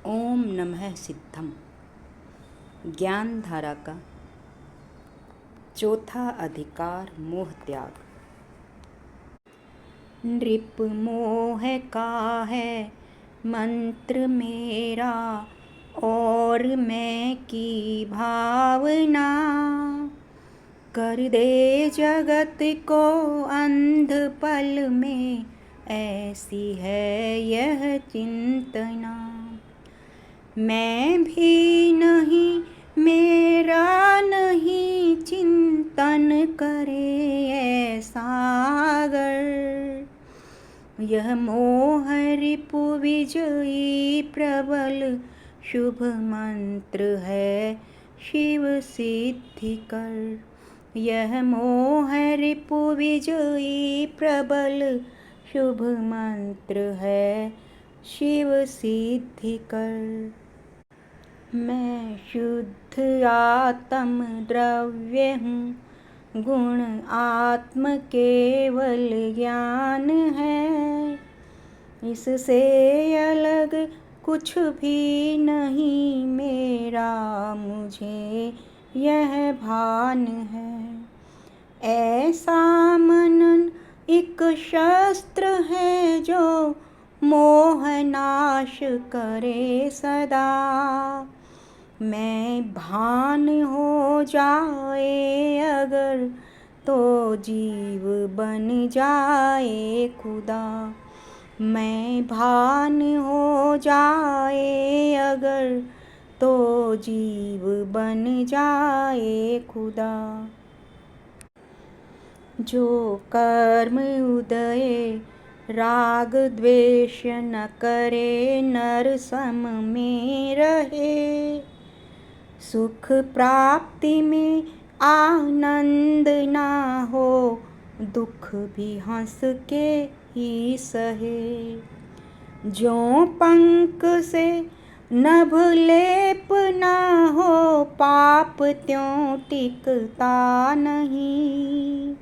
ओम नमः सिद्धम। ज्ञान धारा का चौथा अधिकार मोह त्याग। नृप मोह का है मंत्र मेरा, और मैं की भावना। कर दे जगत को अंध पल में, ऐसी है यह चिंतना। मैं भी नहीं, मेरा नहीं, चिंतन करे ऐसा अगर। यह मोह रिपु विजयी प्रबल, शुभ मंत्र है शिव सिद्धि कर। यह मोह रिपु विजयी प्रबल, शुभ मंत्र है शिव सिद्धि कर। मैं शुद्ध आत्म द्रव्य हूँ, गुण आत्म केवल ज्ञान है। इससे अलग कुछ भी नहीं मेरा, मुझे यह भान है। ऐसा मनन एक शस्त्र है, जो मोह नाश करे सदा। मैं भान हो जाए अगर, तो जीव बन जाए खुदा। मैं भान हो जाए अगर, तो जीव बन जाए खुदा। जो कर्म उदय राग द्वेष न करे, नर सम में रहे। सुख प्राप्ति में आनंद ना हो, दुख भी हंस के ही सहे। जो पंख से नभ लेप ना हो, पाप त्यों टिकता नहीं।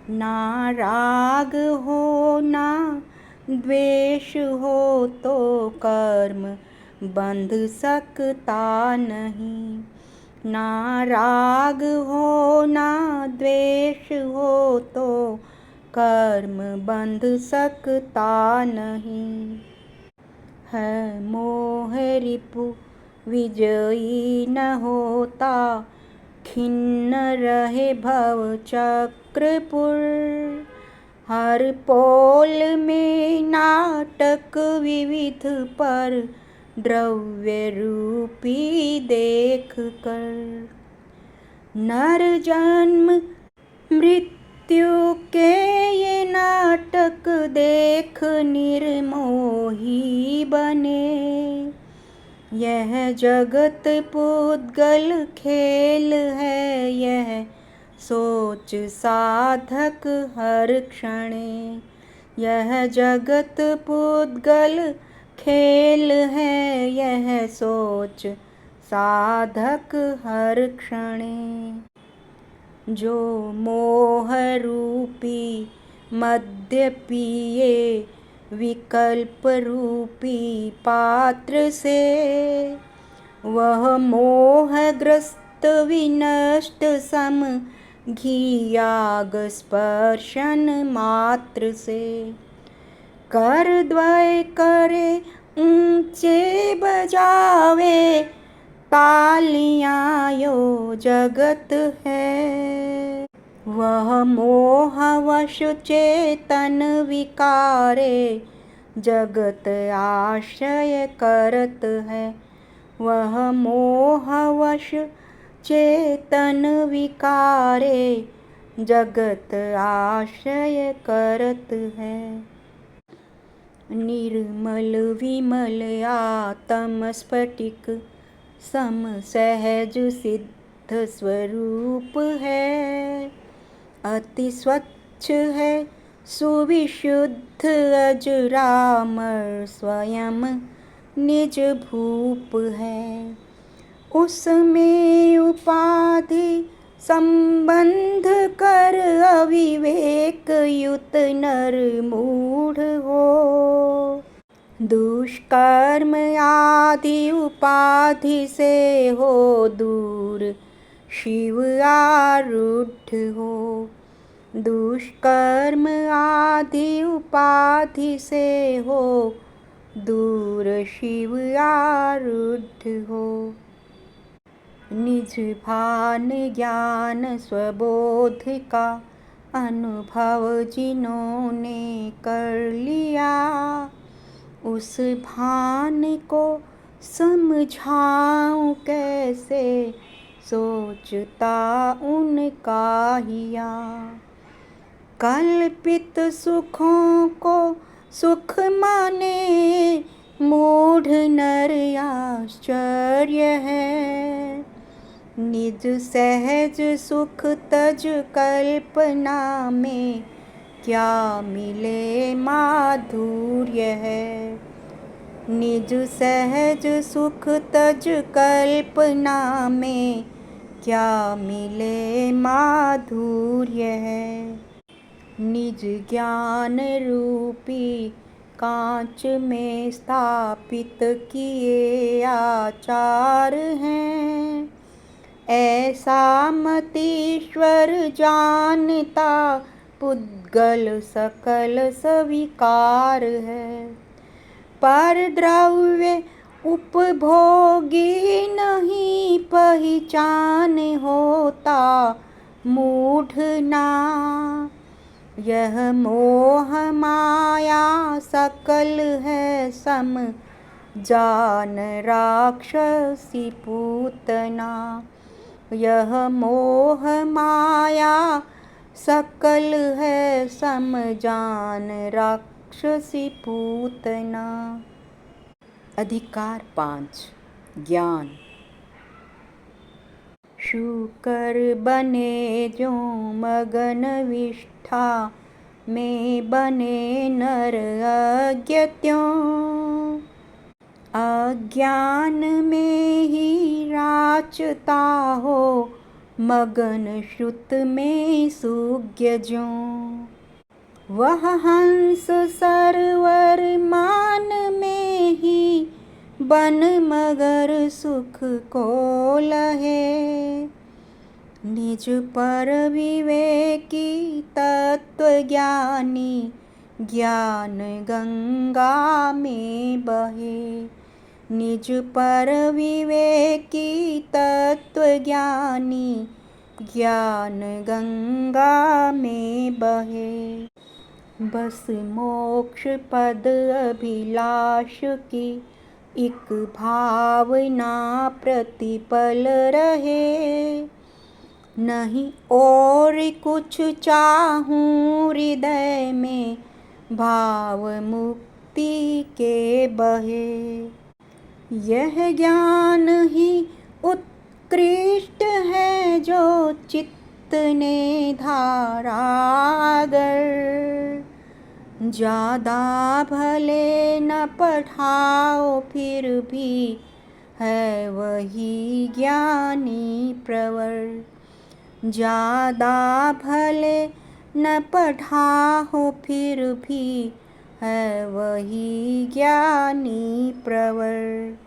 ना राग हो ना द्वेष हो, तो कर्म बंध सकता नहीं। ना राग हो ना द्वेष हो, तो कर्म बंध सकता नहीं। है मोह रिपु विजयी न होता, खिन्न रहे भव चक्रपुर। हर पोल में नाटक विविध पर, द्रव्य रूपी देख कर। नर जन्म मृत्यु के ये नाटक देख, निर्मोही बने। यह जगत पुद्गल खेल है, यह सोच साधक हर क्षणे। यह जगत पुद्गल खेल है, यह सोच साधक हर क्षणे। जो मोह रूपी मद्य पिए, विकल्प रूपी पात्र से, वह मोहग्रस्त विनष्ट सम, घी आग स्पर्शन मात्र से। कर द्वय करे ऊंचे बजावे, तालियां यो जगत है। वह मोहवश चेतन विकारे, जगत आश्रय करत है। वह मोहवश चेतन विकारे, जगत आश्रय करत है। निर्मल विमल आत्म स्फटिक, सम सहज सिद्ध स्वरूप है। अति स्वच्छ है सुविशुद्ध अजरामर, स्वयं निज भूप है। उसमें उपाधि संबंध कर, अविवेक युत नर मूढ़ हो। दुष्कर्म आदि उपाधि से हो दूर, शिव आरूढ़ हो। दुष्कर्म आदि उपाधि से हो दूर, शिव आरूढ़ हो। निज भान ज्ञान स्वबोध का अनुभव जिन्होंने कर लिया, उस भान को समझाऊं कैसे, सोचता उनका हिया। कल्पित सुखों को सुख माने मूढ़ नर आश्चर्य है। निज सहज सुख तज कल्पना में क्या मिले माधुर्य है। निज सहज सुख तज कल्पना में क्या मिले माधुर्य है। निज ज्ञान रूपी कांच में स्थापित किए आचार हैं, ऐसा मतीश्वर जानता पुद्गल सकल स्वीकार है। पर द्रव्य उपभोगी नहीं पहचान होता मूढ़ ना। यह मोह माया सकल है सम जान राक्षसी पूतना। यह मोह माया सकल है सम जान राक्षसी पूतना। अधिकार 5 ज्ञान। शूकर बने जो मगन विष्ठा में बने नर अज्ञ त्यों, अज्ञान में ही राचता हो मगन श्रुत में सुज्ञ ज्यों। वह हंस सरवर मान में ही बन मगर सुख को लहे। निज पर विवेकी तत्वज्ञानी ज्ञान गंगा में बहे। निज पर विवेकी तत्वज्ञानी ज्ञान गंगा में बहे। बस मोक्ष पद अभिलाष की एक भावना प्रतिपल रहे। नहीं और कुछ चाहूं हृदय में भाव मुक्ति के बहे। यह ज्ञान ही उत्कृष्ट है जो चित्त ने धारा अगर। ज़्यादा भले न पढ़ाओ फिर भी है वही ज्ञानी प्रवर। ज़्यादा भले न पढ़ाओ फिर भी है वही ज्ञानी प्रवर।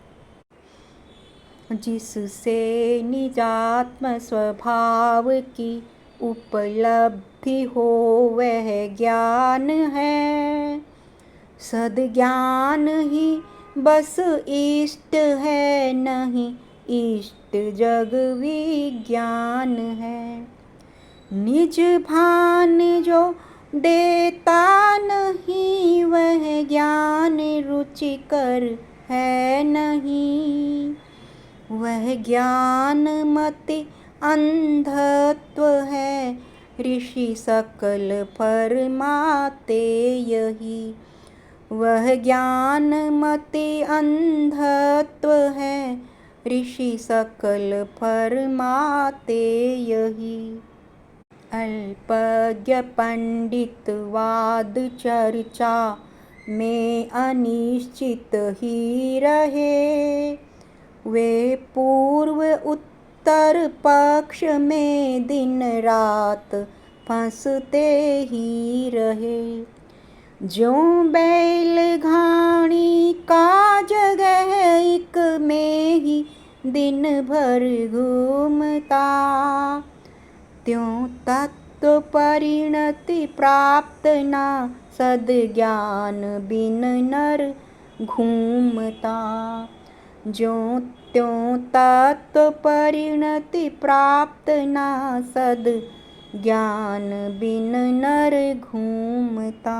जिससे निजात्म स्वभाव की उपलब्धि हो वह ज्ञान है। सद्ज्ञान ही बस इष्ट है, नहीं इष्ट जग विज्ञान है। निज भान जो देता नहीं वह ज्ञान रुचिकर है नहीं। वह ज्ञान मति अंधत्व है, ऋषि सकल फरमाते यही। वह ज्ञान मति अंधत्व है, ऋषि सकल फरमाते यही। अल्पज्ञ पंडित वाद चर्चा में अनिश्चित ही रहे। वे पूर्व उत्तर पक्ष में दिन रात फंसते ही रहे। ज्यों बैल घाणी का जगह एक में ही दिन भर घूमता, त्यों तत्व परिणति प्राप्त ना सद्ज्ञान बिन नर घूमता। ज्यों त्यों तत्व परिणति प्राप्त ना सद्ज्ञान बिन नर घूमता।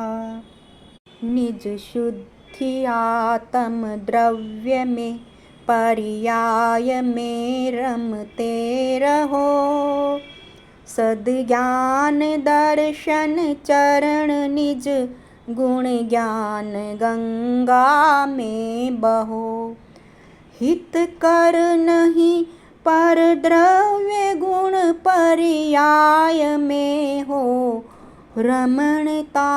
निज शुद्धि आत्म द्रव्य में पर्याय में रमते रहो, सद्ज्ञान दर्शन चरण निज गुण ज्ञान गंगा में बहो। हित कर नहीं पर द्रव्य गुण पर्याय में हो रमणता।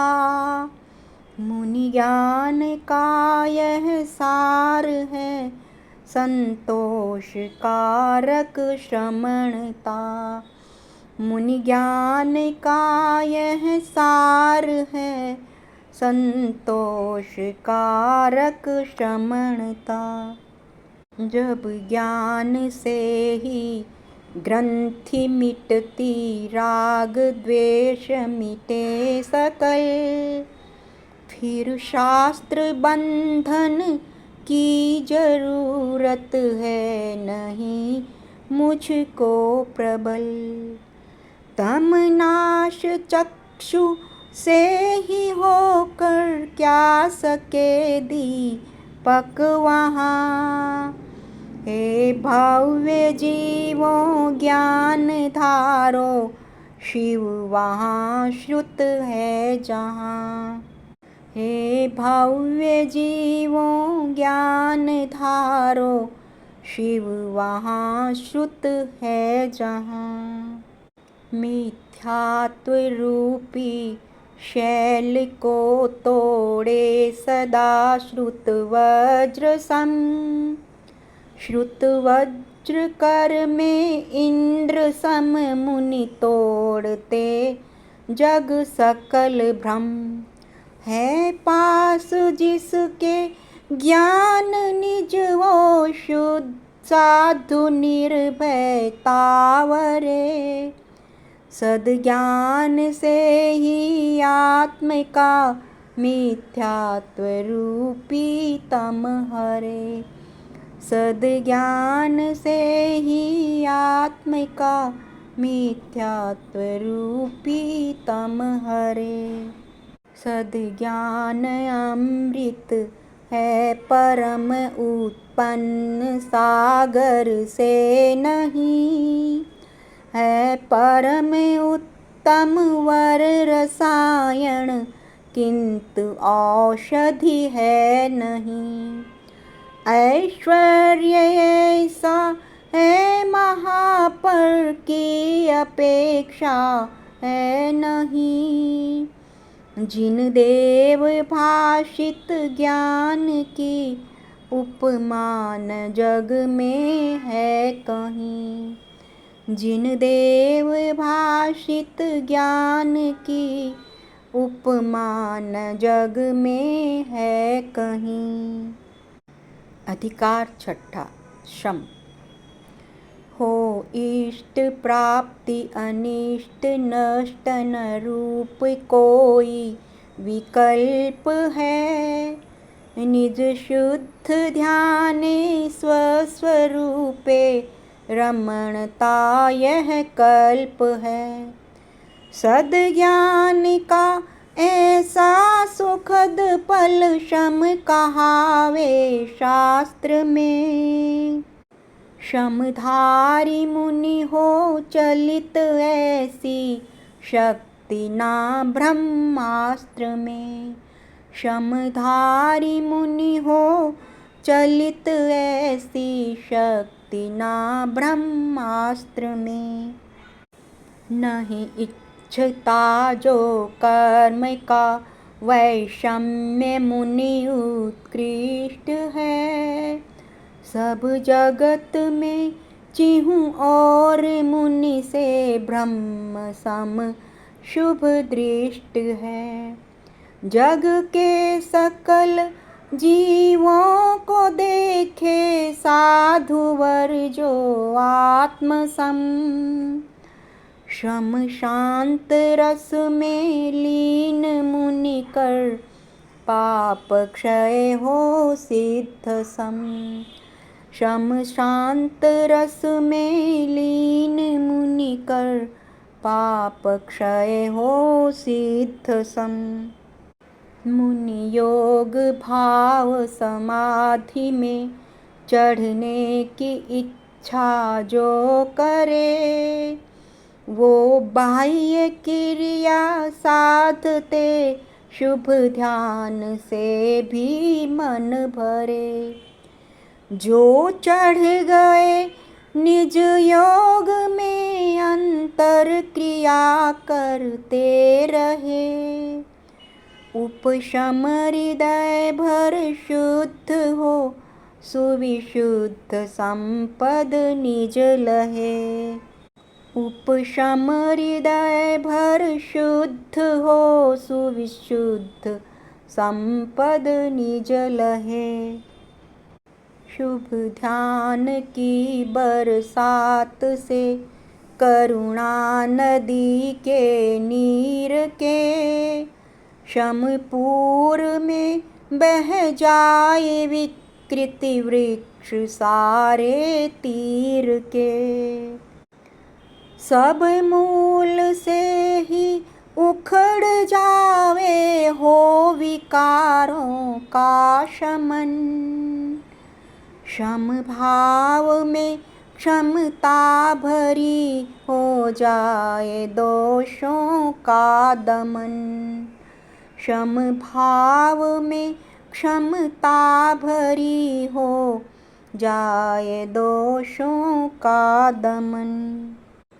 मुनि ज्ञान का यह सार है, संतोष कारक श्रमणता। मुनि ज्ञान का यह सार है, संतोष कारक श्रमणता। जब ज्ञान से ही ग्रंथि मिटती, राग द्वेष मिटे सकल, फिर शास्त्र बंधन की जरूरत है नहीं मुझको प्रबल। तमनाश चक्षु से ही होकर क्या सके दीपक वहाँ, हे भव्य जीवों ज्ञान धारो, शिव वहाँ श्रुत है जहाँ। हे भव्य जीवों ज्ञान धारो, शिव वहाँ श्रुत है जहाँ। मिथ्यात्व रूपी शैल को तोड़े सदा श्रुत वज्र सम। श्रुत वज्र कर में इंद्र सम मुनि तोड़ते जग सकल भ्रम। है पास जिसके ज्ञान निज वो शुद्ध साधु निर्भय तावरे। सद्ज्ञान से ही आत्म का मिथ्यात्व रूपी तम हरे। सद्ज्ञान से ही आत्म का मिथ्यात्व रूपी तम हरे। सद्ज्ञान अमृत है परम उत्पन्न सागर से नहीं, है परम उत्तम वर रसायन किंतु औषधि है नहीं। ऐश्वर्य ऐसा है महापर की अपेक्षा है नहीं। जिन देव भाषित ज्ञान की उपमान जग में है कहीं। जिन देव भाषित ज्ञान की उपमान जग में है कहीं। अधिकार छठा शम। हो इष्ट प्राप्ति अनिष्ट नष्ट न रूप कोई विकल्प है। निज शुद्ध ध्याने स्वस्वरूपे रमणता यह कल्प है। सद्ज्ञान का ऐसा सुखद फल शम कहावे शास्त्र में। शमधारी मुनि हो चलित ऐसी शक्ति ना ब्रह्मास्त्र में। शमधारी मुनि हो चलित ऐसी शक्ति ना ब्रह्मास्त्र में। नहीं इच्छता जो कर्म का वैषम्य मुनि उत्कृष्ट है। सब जगत में चिहूँ और मुनि से ब्रह्म सम शुभ दृष्ट है। जग के सकल जीवों को देखे साधुवर जो आत्मसम। शम शांत रस में लीन मुनि कर पाप क्षय हो सिद्ध सम। शम शांत रस में लीन मुनि कर पाप क्षय हो सिद्ध सम। मुनि योग भाव समाधि में चढ़ने की इच्छा जो करे, वो बाह्य क्रिया साधते शुभ ध्यान से भी मन भरे। जो चढ़ गए निज योग में अंतर क्रिया करते रहे, उपशम हृदय भर शुद्ध हो सुविशुद्ध संपद निज लहे। उपशम हृदय भर शुद्ध हो सुविशुद्ध संपद निज लहे। शुभ ध्यान की बरसात से करुणा नदी के नीर के, शमपूर में बह जाए विकृति वृक्ष सारे तीर के। सब मूल से ही उखड़ जावे हो विकारों का शमन। शम भाव में क्षमता भरी हो जाए दोषों का दमन। शम भाव में क्षमता भरी हो जाए दोषों का दमन।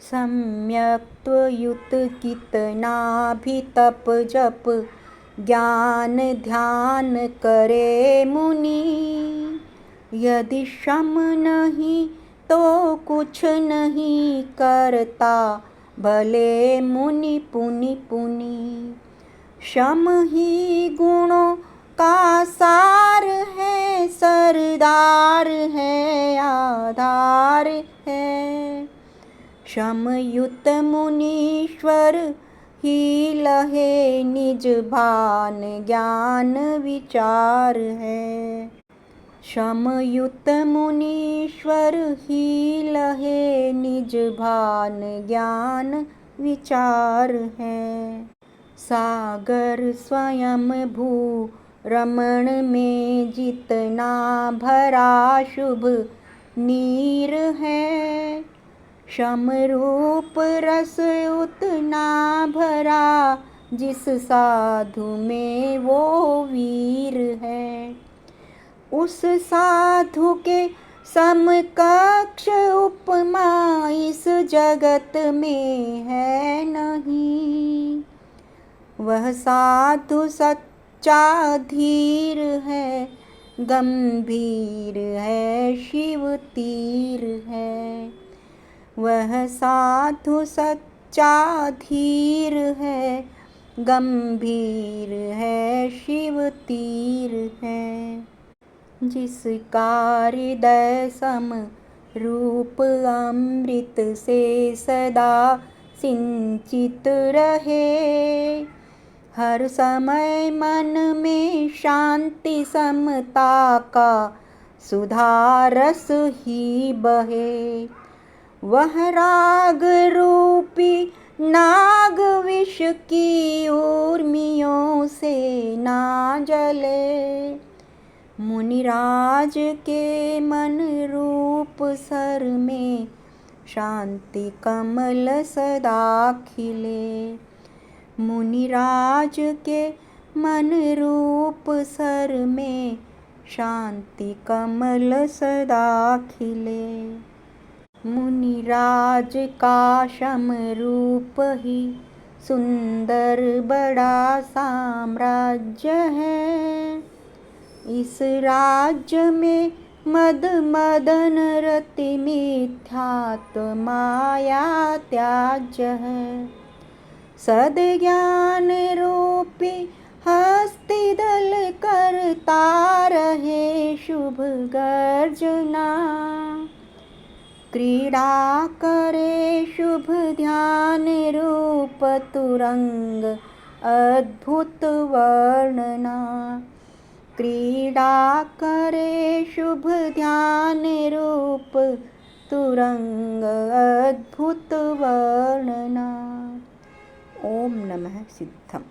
सम्यक्त्व युत कितना भी तप जप ज्ञान ध्यान करे मुनि, यदि शम नहीं तो कुछ नहीं करता भले मुनि पुनि पुनि। शम ही गुणों का सार है, सरदार है, आधार है। शमयुत मुनीश्वर ही लहे निज भान ज्ञान विचार है। शमयुत मुनीश्वर ही लहे निज भान ज्ञान विचार है। सागर स्वयं भू रमण में जितना भरा शुभ नीर है, शम रूप रस उतना भरा जिस साधु में वो वीर है। उस साधु के समकक्ष उपमा इस जगत में है नहीं। वह साधु सच्चा धीर है, गंभीर है, शिव तीर है। वह साधु सच्चा धीर है, गंभीर है, शिव तीर है। जिसका हृदय सम रूप अमृत से सदा सिंचित रहे, हर समय मन में शांति समता का सुधा रस ही बहे। वह राग रूपी नाग विष की ऊर्मियों से ना जले। मुनिराज के मन रूप सर में शांति कमल सदा खिले। मुनिराज के मन रूप सर में शांति कमल सदा खिले। मुनिराज का शम रूप ही सुंदर बड़ा साम्राज्य है। इस राज्य में मद मदन रति मिथ्यात्व माया त्याज्य है। सद्ज्ञान रूपी हस्ती दल करता रहे शुभ गर्जना, क्रीड़ा करे शुभ ध्यान रूप तुरंग अद्भुत वर्णना, क्रीड़ा करे शुभ ध्यान रूप तुरंग अद्भुत वर्णना। ओम नमः सिद्धम।